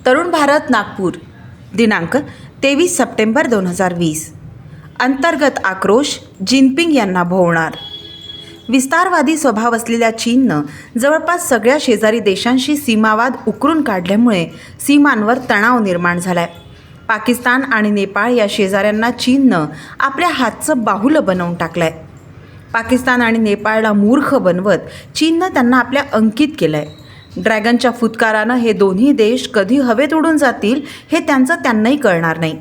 तरुण भारत नागपूर दिनांक 23 सप्टेंबर 2020. अंतर्गत आक्रोश जिनपिंग यांना भोवणार. विस्तारवादी स्वभाव असलेल्या चीननं जवळपास सगळ्या शेजारी देशांशी सीमावाद उकरून काढल्यामुळे सीमांवर तणाव निर्माण झालाय. पाकिस्तान आणि नेपाळ या शेजाऱ्यांना चीननं आपल्या हातचं बाहुलं बनवून टाकलंय. पाकिस्तान आणि नेपाळला मूर्ख बनवत चीननं त्यांना आपल्या अंकित केलंय. ड्रॅगनच्या फुतकारानं हे दोन्ही देश कधी हवेत उडून जातील हे त्यांनाही कळणार नाही.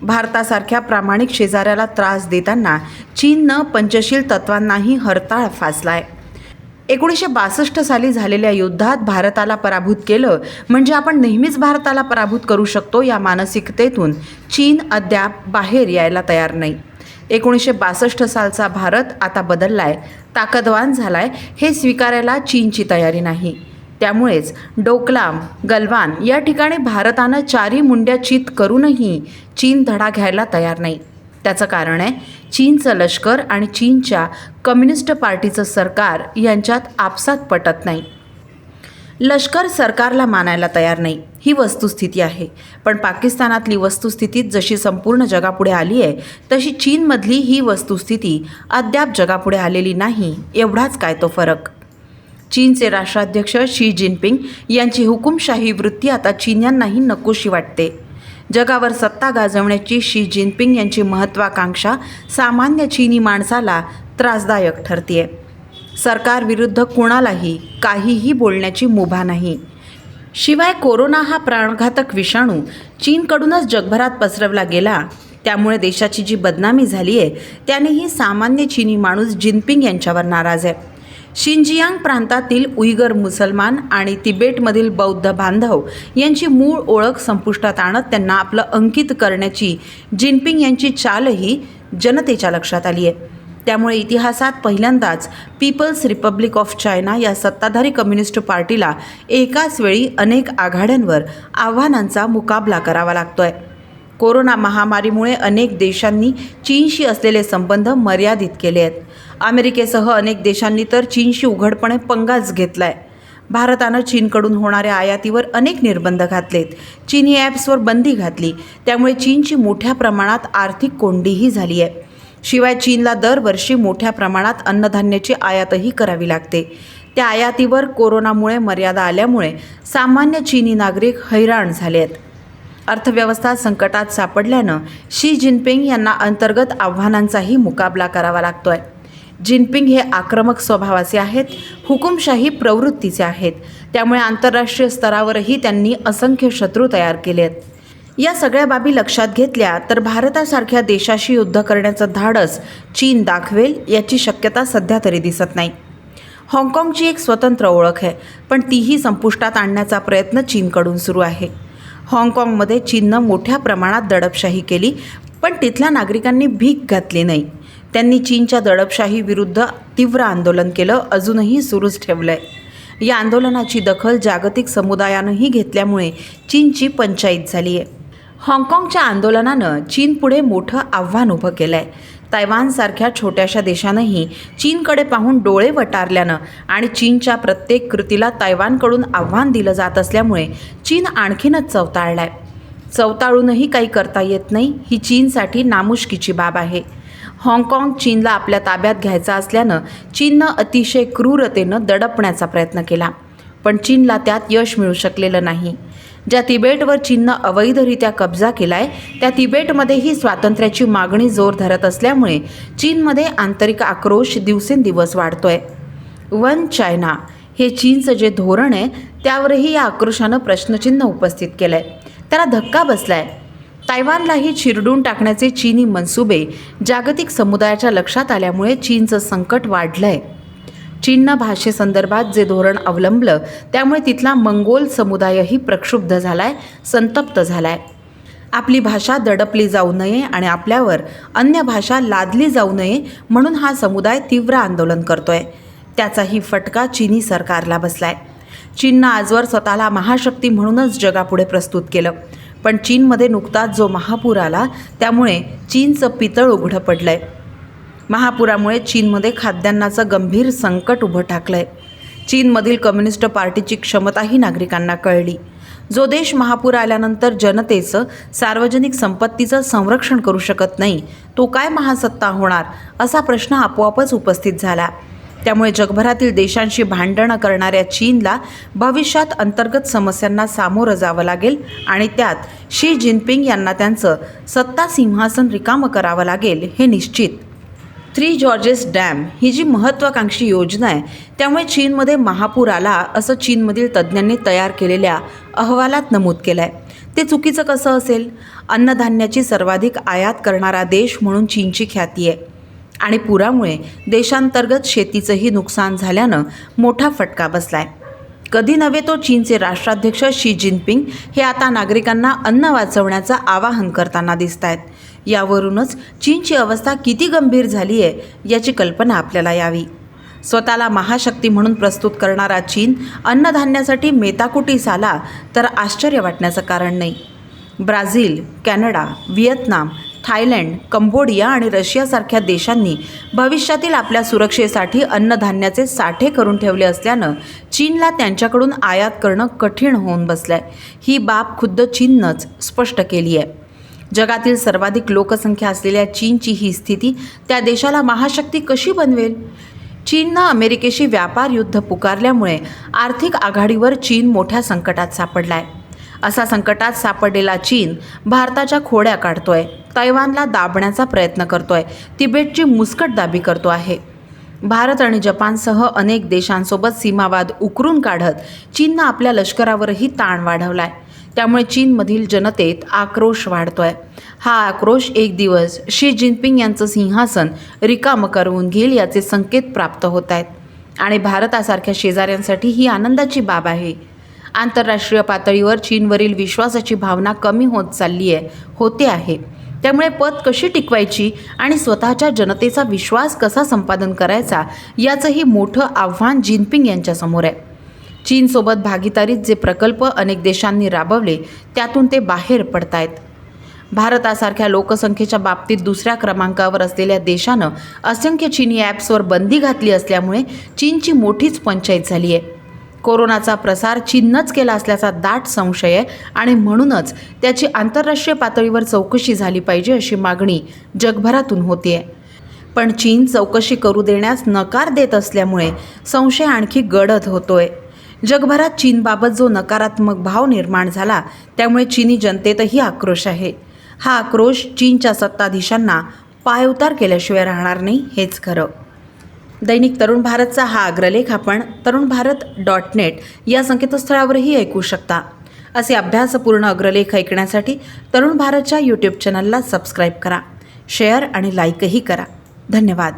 भारतासारख्या प्रामाणिक शेजाऱ्याला त्रास देताना चीननं पंचशील तत्वांनाही हरताळ फासलाय. 1962 साली झालेल्या युद्धात भारताला पराभूत केलं म्हणजे आपण नेहमीच भारताला पराभूत करू शकतो या मानसिकतेतून चीन अद्याप बाहेर यायला तयार नाही. 1962 सालचा भारत आता बदललाय, ताकदवान झालाय हे स्वीकारायला चीनची तयारी नाही. त्यामुळेच डोकलाम, गलवान या ठिकाणी भारतानं चारी मुंड्या चित करूनही चीन धडा घ्यायला तयार नाही. त्याचं कारण आहे चीनचं लष्कर आणि चीनच्या कम्युनिस्ट पार्टीचं सरकार यांच्यात आपसात पटत नाही. लष्कर सरकारला मानायला तयार नाही ही वस्तुस्थिती आहे. पण पाकिस्तानातली वस्तुस्थिती जशी संपूर्ण जगापुढे आली आहे तशी चीनमधली ही वस्तुस्थिती अद्याप जगापुढे आलेली नाही, एवढाच काय तो फरक. चीनचे राष्ट्राध्यक्ष शी जिनपिंग यांची हुकुमशाही वृत्ती आता चीन्यांनाही नकोशी वाटते. जगावर सत्ता गाजवण्याची शी जिनपिंग यांची महत्त्वाकांक्षा सामान्य चीनी माणसाला त्रासदायक ठरतेय. सरकारविरुद्ध कुणालाही काहीही बोलण्याची मुभा नाही. शिवाय कोरोना हा प्राणघातक विषाणू चीनकडूनच जगभरात पसरवला गेला, त्यामुळे देशाची जी बदनामी झाली आहे त्यानेही सामान्य चीनी माणूस जिनपिंग यांच्यावर नाराज आहे. शिंजियांग प्रांतातील उईगर मुसलमान आणि तिबेटमधील बौद्ध बांधव यांची मूळ ओळख संपुष्टात आणत त्यांना आपलं अंकित करण्याची जिनपिंग यांची चालही जनतेच्या लक्षात आली आहे. त्यामुळे इतिहासात पहिल्यांदाच पीपल्स रिपब्लिक ऑफ चायना या सत्ताधारी कम्युनिस्ट पार्टीला एकाच वेळी अनेक आघाड्यांवर आव्हानांचा मुकाबला करावा लागतोय. कोरोना महामारीमुळे अनेक देशांनी चीनशी असलेले संबंध मर्यादित केले आहेत. अमेरिकेसह अनेक देशांनी तर चीनशी उघडपणे पंगाच घेतलाय. भारतानं चीनकडून होणाऱ्या आयातीवर अनेक निर्बंध घातलेत. चीनी ॲप्सवर बंदी घातली. त्यामुळे चीनची मोठ्या प्रमाणात आर्थिक कोंडीही झाली आहे. शिवाय चीनला दरवर्षी मोठ्या प्रमाणात अन्नधान्याची आयातही करावी लागते. त्या आयातीवर कोरोनामुळे मर्यादा आल्यामुळे सामान्य चीनी नागरिक हैराण झाले आहेत. अर्थव्यवस्था संकटात सापडल्यानं शी जिनपिंग यांना अंतर्गत आव्हानांचाही मुकाबला करावा लागतोय. जिनपिंग हे आक्रमक स्वभावाचे आहेत, हुकुमशाही प्रवृत्तीचे आहेत. त्यामुळे आंतरराष्ट्रीय स्तरावरही त्यांनी असंख्य शत्रू तयार केले आहेत. या सगळ्या बाबी लक्षात घेतल्या तर भारतासारख्या देशाशी युद्ध करण्याचं धाडस चीन दाखवेल याची शक्यता सध्या तरी दिसत नाही. हाँगकाँगची एक स्वतंत्र ओळख आहे, पण तीही संपुष्टात आणण्याचा प्रयत्न चीनकडून सुरू आहे. हाँगकाँगमध्ये चीननं मोठ्या प्रमाणात दडपशाही केली, पण तिथल्या नागरिकांनी भीक घातली नाही. त्यांनी चीनच्या दडपशाही विरुद्ध तीव्र आंदोलन केलं, अजूनही सुरूच ठेवलं आहे. या आंदोलनाची दखल जागतिक समुदायानंही घेतल्यामुळे चीनची पंचाईत झाली आहे. हाँगकाँगच्या आंदोलनानं चीनपुढे मोठं आव्हान उभं केलं आहे. तैवानसारख्या छोट्याशा देशानंही चीनकडे पाहून डोळे वटारल्यानं आणि चीनच्या प्रत्येक कृतीला तैवानकडून आव्हान दिलं जात असल्यामुळे चीन आणखीनच चवताळलाय. चवताळूनही काही करता येत नाही ही चीनसाठी नामुष्कीची बाब आहे. हाँगकाँग चीनला आपल्या ताब्यात घ्यायचा असल्यानं चीननं अतिशय क्रूरतेनं दडपण्याचा प्रयत्न केला, पण चीनला त्यात यश मिळू शकलेलं नाही. ज्या तिबेटवर चीननं अवैधरित्या कब्जा केलाय त्या तिबेटमध्येही स्वातंत्र्याची मागणी जोर धरत असल्यामुळे चीनमध्ये आंतरिक आक्रोश दिवसेंदिवस वाढतोय. वन चायना हे चीनचं जे धोरण आहे त्यावरही या आक्रोशानं प्रश्नचिन्ह उपस्थित केलंय. त्याला धक्का बसलाय. तैवानलाही चिरडून टाकण्याचे चीनी मनसुबे जागतिक समुदायाच्या लक्षात आल्यामुळे चीनचं संकट वाढलंय. चीननं भाषेसंदर्भात जे धोरण अवलंबलं त्यामुळे तिथला मंगोल समुदायही प्रक्षुब्ध झालाय, संतप्त झालाय. आपली भाषा दडपली जाऊ नये आणि आपल्यावर अन्य भाषा लादली जाऊ नये म्हणून हा समुदाय तीव्र आंदोलन करतोय. त्याचाही फटका चीनी सरकारला बसलाय. चीननं आजवर स्वतःला महाशक्ती म्हणूनच जगापुढे प्रस्तुत केलं, पण चीनमध्ये नुकताच जो महापूर आला त्यामुळे चीनचं पितळ उघडं पडलंय. महापुरामुळे चीनमध्ये खाद्यान्नाचं गंभीर संकट उभं ठाकलंय. चीनमधील कम्युनिस्ट पार्टीची क्षमताही नागरिकांना कळली. जो देश महापूर आल्यानंतर जनतेचं सार्वजनिक संपत्तीचं संरक्षण करू शकत नाही, तो काय महासत्ता होणार, असा प्रश्न आपोआपच उपस्थित झाला. त्यामुळे जगभरातील देशांशी भांडणं करणाऱ्या चीनला भविष्यात अंतर्गत समस्यांना सामोरं जावं लागेल आणि त्यात शी जिनपिंग यांना त्यांचं सत्ता सिंहासन रिकामं करावं लागेल हे निश्चित. 3 जॉर्जेस डॅम ही जी महत्त्वाकांक्षी योजना आहे, त्यामुळे चीनमध्ये महापूर आला असं चीनमधील तज्ज्ञांनी तयार केलेल्या अहवालात नमूद केलं आहे. ते चुकीचं कसं असेल? अन्नधान्याची सर्वाधिक आयात करणारा देश म्हणून चीनची ख्याती आहे आणि पुरामुळे देशांतर्गत शेतीचंही नुकसान झाल्यानं मोठा फटका बसलाय. कधी नव्हे तो चीनचे राष्ट्राध्यक्ष शी जिनपिंग हे आता नागरिकांना अन्न वाचवण्याचं आवाहन करताना दिसत आहेत. यावरूनच चीनची अवस्था किती गंभीर झाली आहे याची कल्पना आपल्याला यावी. स्वतःला महाशक्ती म्हणून प्रस्तुत करणारा चीन अन्नधान्यासाठी मेताकुटीस आला तर आश्चर्य वाटण्याचं कारण नाही. Brazil, Canada, Vietnam, Thailand, Cambodia आणि रशियासारख्या देशांनी भविष्यातील आपल्या सुरक्षेसाठी अन्नधान्याचे साठे करून ठेवले असल्यानं चीनला त्यांच्याकडून आयात करणं कठीण होऊन बसलंय. ही बाब खुद्द चीननंच स्पष्ट केली आहे. जगातील सर्वाधिक लोकसंख्या असलेल्या चीनची ही स्थिती त्या देशाला महाशक्ती कशी बनवेल? चीननं अमेरिकेशी व्यापार युद्ध पुकारल्यामुळे आर्थिक आघाडीवर चीन मोठ्या संकटात सापडलाय. असा संकटात सापडलेला चीन भारताच्या खोड्या काढतोय, तैवानला दाबण्याचा प्रयत्न करतोय, तिबेटची मुस्कटदाबी करतो आहे. भारत आणि जपानसह अनेक देशांसोबत सीमावाद उकरून काढत चीननं आपल्या लष्करावरही ताण वाढवलाय. त्यामुळे चीनमधील जनतेत आक्रोश वाढतोय. हा आक्रोश एक दिवस शी जिनपिंग यांचं सिंहासन रिकामं करवून घेईल याचे संकेत प्राप्त होत आहेत आणि भारतासारख्या शेजाऱ्यांसाठी ही आनंदाची बाब आहे. आंतरराष्ट्रीय पातळीवर चीनवरील विश्वासाची भावना कमी होत चालली आहे. त्यामुळे पत कशी टिकवायची आणि स्वतःच्या जनतेचा विश्वास कसा संपादन करायचा याचंही मोठं आव्हान जिनपिंग यांच्यासमोर आहे. चीनसोबत भागीदारीत जे प्रकल्प अनेक देशांनी राबवले त्यातून ते बाहेर पडतायत. भारतासारख्या लोकसंख्येच्या बाबतीत दुसऱ्या क्रमांकावर असलेल्या देशानं असंख्य चीनी ॲप्सवर बंदी घातली असल्यामुळे चीनची मोठीच पंचाईत झाली आहे. कोरोनाचा प्रसार चीननंच केला असल्याचा दाट संशय आहे आणि म्हणूनच त्याची आंतरराष्ट्रीय पातळीवर चौकशी झाली पाहिजे अशी मागणी जगभरातून होतीये. पण चीन चौकशी करू देण्यास नकार देत असल्यामुळे संशय आणखी गडद होतोय. जगभरात चीनबाबत जो नकारात्मक भाव निर्माण झाला त्यामुळे चीनी जनतेतही आक्रोश आहे. हा आक्रोश चीनच्या सत्ताधीशांना पायउतार केल्याशिवाय राहणार नाही हेच खरं. दैनिक तरुण भारतचा हा अग्रलेख आपण तरुणभारत.net या संकेतस्थळावरही ऐकू शकता. असे अभ्यासपूर्ण अग्रलेख ऐकण्यासाठी तरुण भारतच्या यूट्यूब चॅनलला सबस्क्राईब करा, शेअर आणि लाईकही करा. धन्यवाद.